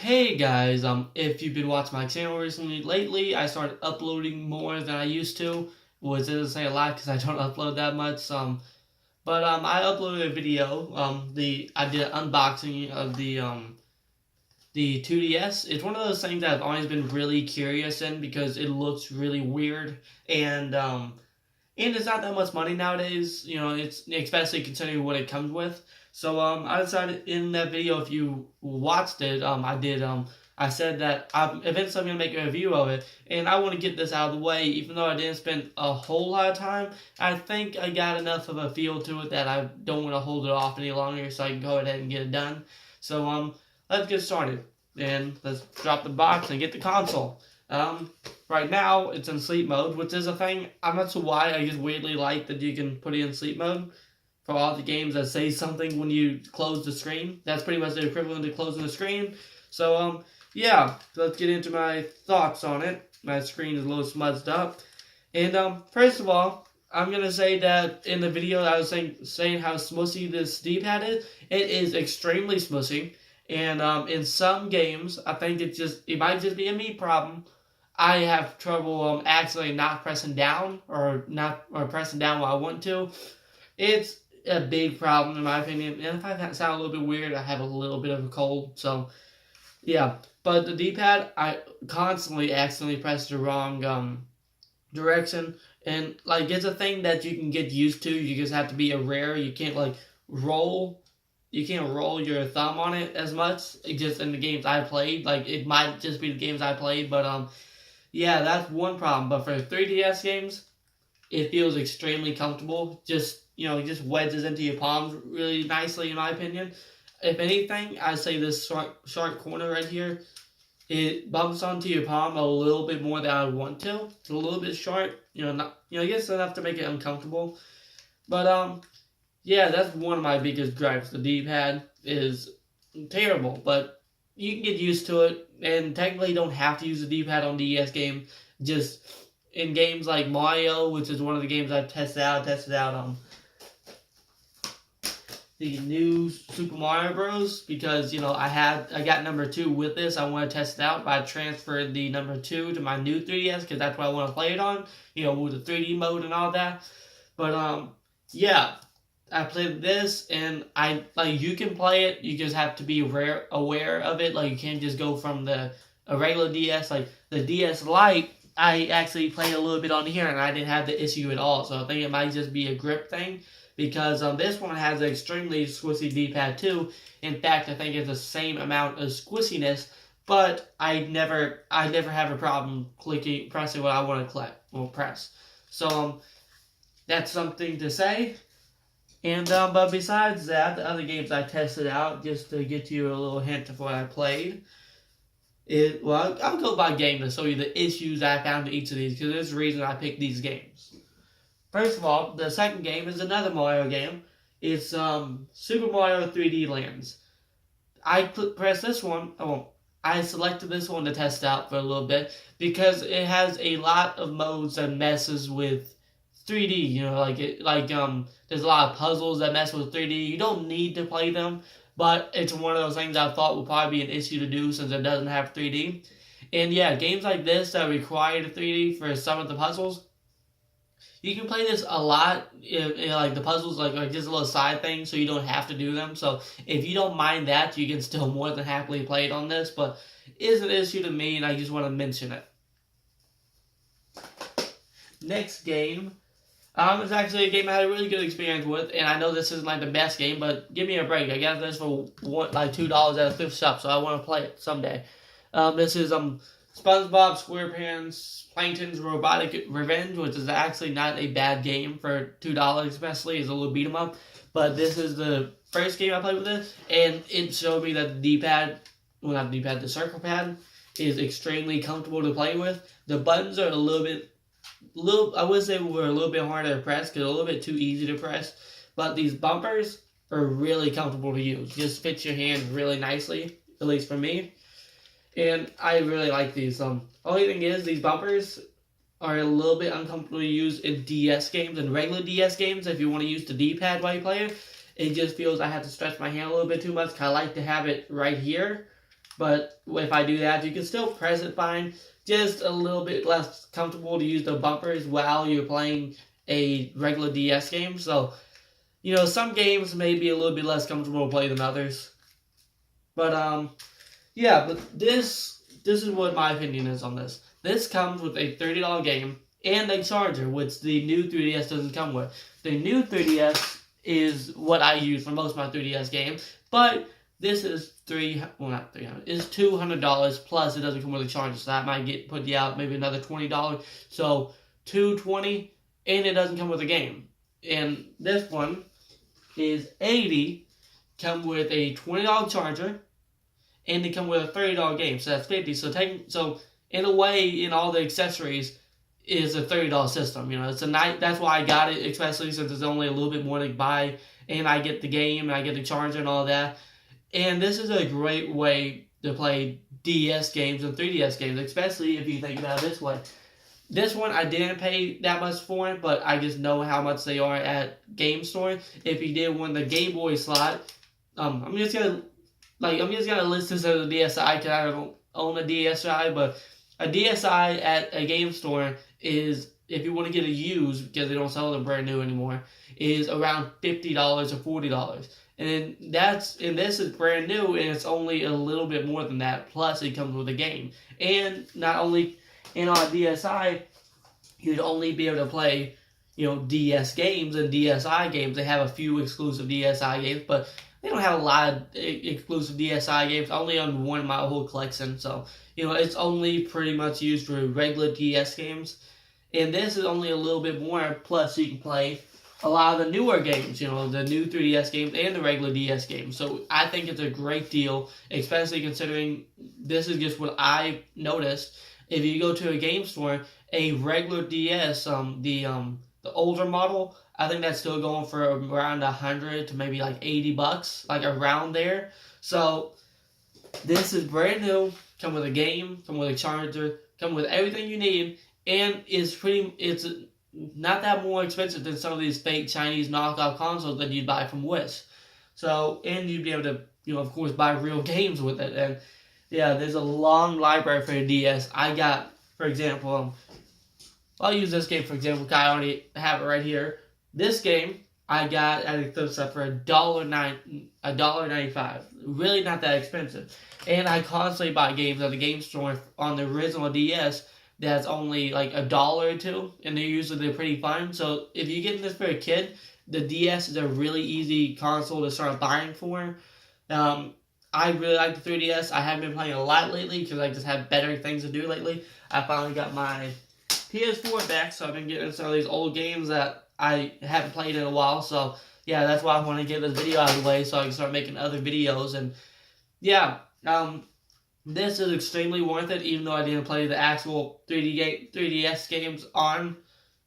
Hey guys, if you've been watching my channel lately, I started uploading more than I used to, which doesn't say a lot because I don't upload that much. I uploaded a video. I did an unboxing of the 2DS. It's one of those things that I've always been really curious in because it looks really weird and it's not that much money nowadays. You know, it's especially considering what it comes with. I decided in that video, if you watched it, I said that I'm eventually going to make a review of it, and I want to get this out of the way. Even though I didn't spend a whole lot of time, I think I got enough of a feel to it that I don't want to hold it off any longer, so I can go ahead and get it done. Let's get started, and let's drop the box and get the console. Right now, it's in sleep mode, which is a thing. I'm not sure why. I just weirdly like that you can put it in sleep mode for all the games that say something when you close the screen. That's pretty much the equivalent to closing the screen. So let's get into my thoughts on it. My screen is a little smudged up. And, first of all, I'm going to say that in the video I was saying how smushy this D-pad is. It is extremely smushy. And, in some games, I think it might just be a me problem. I have trouble actually not pressing down or pressing down when I want to. It's a big problem in my opinion. And if I sound a little bit weird, I have a little bit of a cold. So yeah, but the D-pad, I constantly accidentally press the wrong direction, and like it's a thing that you can get used to. You just have to be aware. You can't roll. You can't roll your thumb on it as much. It just in the games I played, like it might just be the games I played, but yeah, that's one problem. But for 3DS games, it feels extremely comfortable. Just wedges into your palms really nicely, in my opinion. If anything, I'd say this sharp corner right here, it bumps onto your palm a little bit more than I would want to. It's a little bit sharp, I guess enough to make it uncomfortable. But yeah, that's one of my biggest gripes. The D-pad is terrible, but you can get used to it, and technically you don't have to use the D-pad on DS games. Just in games like Mario, which is one of the games I've tested out the new Super Mario Bros. Because I got number 2 with this. I want to test it out, but I transferred the number 2 to my new 3DS because that's what I want to play it on. With the 3D mode and all that. But yeah. I played this, and you can play it. You just have to be aware of it. Like, you can't just go from a regular DS, like the DS Lite. I actually played a little bit on here, and I didn't have the issue at all. So I think it might just be a grip thing, because this one has an extremely squishy D-pad too. In fact, I think it's the same amount of squishiness, but I never have a problem pressing what I want to press. So that's something to say. And but besides that, the other games I tested out, just to get you a little hint of what I played. I'll go by game to show you the issues I found in each of these, because there's a reason I picked these games. First of all, the second game is another Mario game. It's Super Mario 3D Lands. I pressed this one. I selected this one to test out for a little bit because it has a lot of modes that messes with 3D. There's a lot of puzzles that mess with 3D. You don't need to play them, but it's one of those things I thought would probably be an issue to do since it doesn't have 3D. And yeah, games like this that require the 3D for some of the puzzles, you can play this a lot. If the puzzles are just a little side thing, so you don't have to do them. So if you don't mind that, you can still more than happily play it on this. But it is an issue to me, and I just want to mention it. Next game. It's actually a game I had a really good experience with, and I know this isn't the best game, but give me a break. I got this for $2 at a thrift shop, so I want to play it someday. This is SpongeBob SquarePants Plankton's Robotic Revenge, which is actually not a bad game for $2, especially as a little beat 'em up. But this is the first game I played with this, and it showed me that the D-pad, not the D-pad, the circle pad is extremely comfortable to play with. The buttons are I would say were a little bit harder to press because a little bit too easy to press, but these bumpers are really comfortable to use. Just fits your hand really nicely, at least for me, and I really like these. Only thing is, these bumpers are a little bit uncomfortable to use in DS games and regular DS games. If you want to use the D-pad while you play it, it just feels I have to stretch my hand a little bit too much. I like to have it right here, But if I do that, you can still press it fine. Just a little bit less comfortable to use the bumpers while you're playing a regular DS game. So, some games may be a little bit less comfortable to play than others. But, yeah, but this is what my opinion is on this. This comes with a $30 game and a charger, which the new 3DS doesn't come with. The new 3DS is what I use for most of my 3DS games, but this is $200 plus it doesn't come with a charger, so that might put you out maybe another $20. So $220, and it doesn't come with a game. And this one is $80, come with a $20 charger, and they come with a $30 game, so that's $50. So in a way, in all the accessories, is a $30 system. It's that's why I got it, especially since it's only a little bit more to buy, and I get the game, and I get the charger and all that. And this is a great way to play DS games and 3DS games, especially if you think about it this way. This one I didn't pay that much for it, but I just know how much they are at Game Store. If you did one the Game Boy slot, I'm just gonna list this as a DSi because I don't own a DSi, but a DSi at a game store is, if you want to get a used, because they don't sell them brand new anymore, is around $50 or $40. And this is brand new, and it's only a little bit more than that, plus it comes with a game. And not only, on a DSi, you'd only be able to play, DS games and DSi games. They have a few exclusive DSi games, but they don't have a lot of exclusive DSi games, only on one in my whole collection. So, it's only pretty much used for regular DS games. And this is only a little bit more, plus you can play a lot of the newer games, the new 3DS games and the regular DS games. So I think it's a great deal, especially considering this is just what I noticed. If you go to a game store, a regular DS, the older model, I think that's still going for around $100 to maybe like $80, like around there. So this is brand new, come with a game, come with a charger, come with everything you need, and it's not that more expensive than some of these fake Chinese knockoff consoles that you'd buy from Wish. So, and you'd be able to, of course, buy real games with it. And yeah, there's a long library for a DS. I got, for example, I'll use this game for example, because I already have it right here. This game I got at a thrift shop for $1.95. Really not that expensive. And I constantly buy games at the game store on the original DS that's only like $1 or $2, and they're pretty fun. So if you're getting this for a kid, the DS is a really easy console to start buying for. I really like the 3DS. I haven't been playing a lot lately because I just have better things to do lately. I finally got my PS4 back, so I've been getting some of these old games that I haven't played in a while. So yeah, that's why I want to get this video out of the way so I can start making other videos. And yeah, this is extremely worth it, even though I didn't play the actual 3DS games on,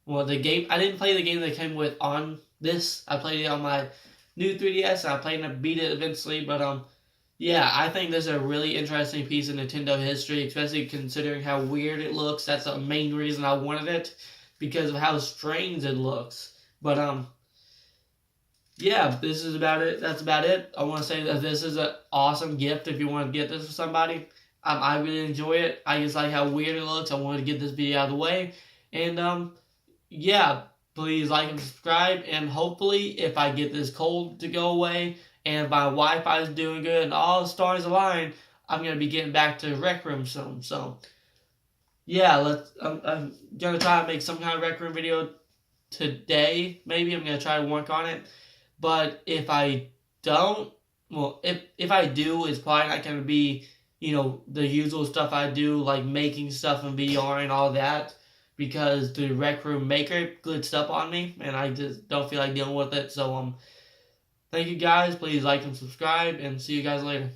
I didn't play the game that came with on this. I played it on my new 3DS, and I played and beat it eventually, but yeah, I think this is a really interesting piece of Nintendo history, especially considering how weird it looks. That's the main reason I wanted it, because of how strange it looks. But yeah, this is about it. That's about it. I want to say that this is an awesome gift if you want to get this for somebody. I really enjoy it. I just like how weird it looks. I wanted to get this video out of the way. And yeah, please like and subscribe. And hopefully, if I get this cold to go away, and my Wi-Fi is doing good, and all the stars align, I'm going to be getting back to Rec Room soon. So yeah, I'm going to try to make some kind of Rec Room video today. Maybe I'm going to try to work on it. But if I don't, if I do, it's probably not going to be, the usual stuff I do, like making stuff in VR and all that, because the Rec Room Maker glitched up on me, and I just don't feel like dealing with it. So, thank you guys. Please like and subscribe, and see you guys later.